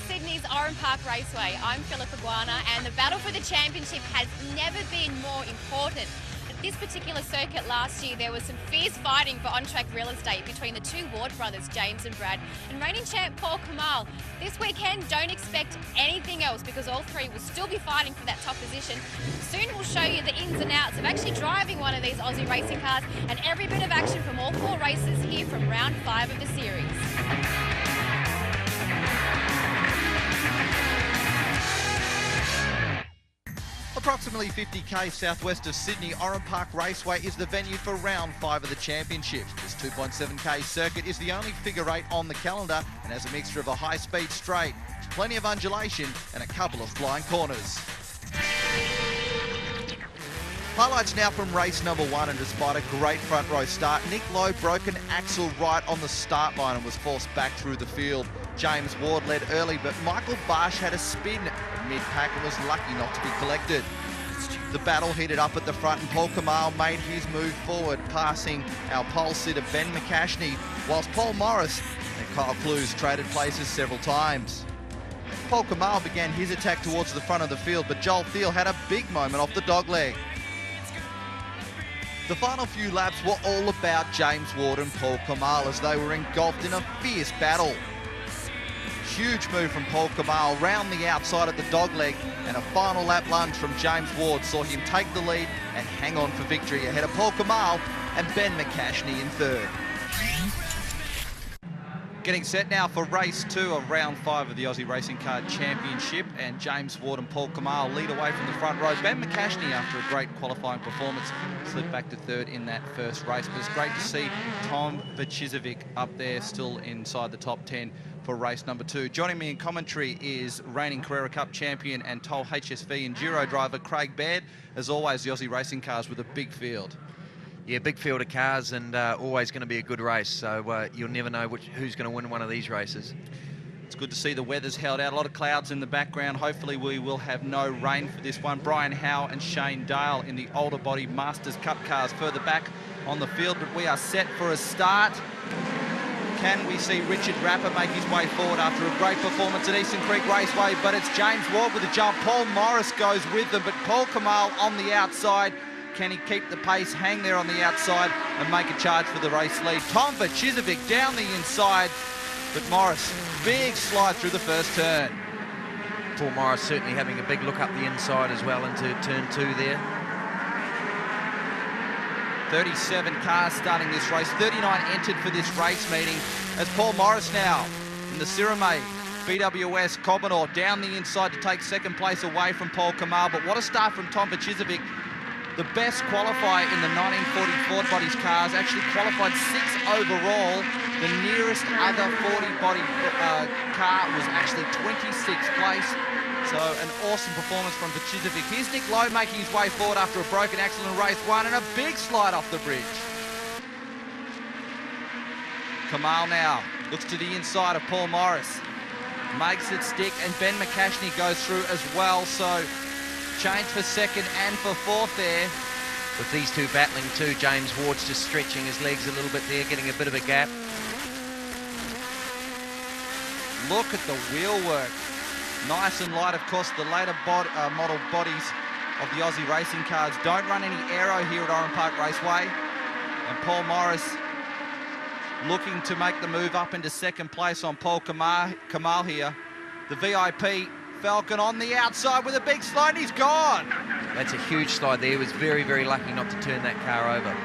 Sydney's Oran Park Raceway. I'm Philippa Guana, and the battle for the championship has never been more important. At this particular circuit last year, there was some fierce fighting for on-track real estate between the two Ward brothers, James and Brad, and reigning champ Paul Kamal. This weekend, don't expect anything else because all three will still be fighting for that top position. Soon we'll show you the ins and outs of actually driving one of these Aussie racing cars and every bit of action from all four races here from round 5 of the series. Approximately 50k southwest of Sydney, Oran Park Raceway is the venue for round 5 of the championship. This 2.7k circuit is the only figure 8 on the calendar and has a mixture of a high-speed straight, plenty of undulation and a couple of flying corners. Highlights now from race number 1, and despite a great front row start, Nick Lowe broke an axle right on the start line and was forced back through the field. James Ward led early, but Michael Barsh had a spin mid-pack and was lucky not to be collected. The battle heated up at the front and Paul Kamal made his move forward, passing our pole sitter Ben McCashney, whilst Paul Morris and Kyle Clues traded places several times. Paul Kamal began his attack towards the front of the field, but Joel Thiel had a big moment off the dogleg. The final few laps were all about James Ward and Paul Kamal as they were engulfed in a fierce battle. Huge move from Paul Kamal round the outside of the dogleg, and a final lap lunge from James Ward saw him take the lead and hang on for victory ahead of Paul Kamal and Ben McCashney in third. Getting set now for race 2 of round 5 of the Aussie Racing Car Championship, and James Ward and Paul Kamal lead away from the front row. Ben McCashney, after a great qualifying performance, slipped back to third in that first race, but it's great to see Tom Vacicevic up there still inside the top 10 for race number 2. Joining me in commentary is reigning Carrera Cup champion and Toll HSV Enduro driver Craig Baird. As always, the Aussie Racing Cars with a big field. Yeah, big field of cars, and always going to be a good race, so you'll never know who's going to win one of these races. It's good to see the weather's held out. A lot of clouds in the background. Hopefully we will have no rain for this one. Brian Howe and Shane Dale in the older body Masters Cup cars further back on the field, but we are set for a start. Can we see Richard Rapper make his way forward after a great performance at Eastern Creek Raceway? But it's James Ward with a jump. Paul Morris goes with them, but Paul Kamal on the outside. Can he keep the pace, hang there on the outside and make a charge for the race lead? Tom Vacicevic down the inside, but Morris, big slide through the first turn. Paul Morris certainly having a big look up the inside as well into turn 2 there. 37 cars starting this race, 39 entered for this race meeting, as Paul Morris now in the Sirame BWS Commodore down the inside to take second place away from Paul Kamal. But what a start from Tom Vacicevic, the best qualifier in the 1940 Ford bodies cars, actually qualified 6th overall. The nearest other 40 body car was actually 26th place. So an awesome performance from Vacicevic. Here's Nick Lowe making his way forward after a broken axle in race 1 and a big slide off the bridge. Kamal now looks to the inside of Paul Morris, makes it stick, and Ben McCashney goes through as well. So change for second and for fourth there. With these two battling too, James Ward's just stretching his legs a little bit there, getting a bit of a gap. Look at the wheel work. Nice and light. Of course, the later model bodies of the Aussie Racing Cars don't run any aero here at Oran Park Raceway. And Paul Morris looking to make the move up into second place on Paul Kamal here. The VIP Falcon on the outside with a big slide, he's gone. That's a huge slide there. He was very, very lucky not to turn that car over.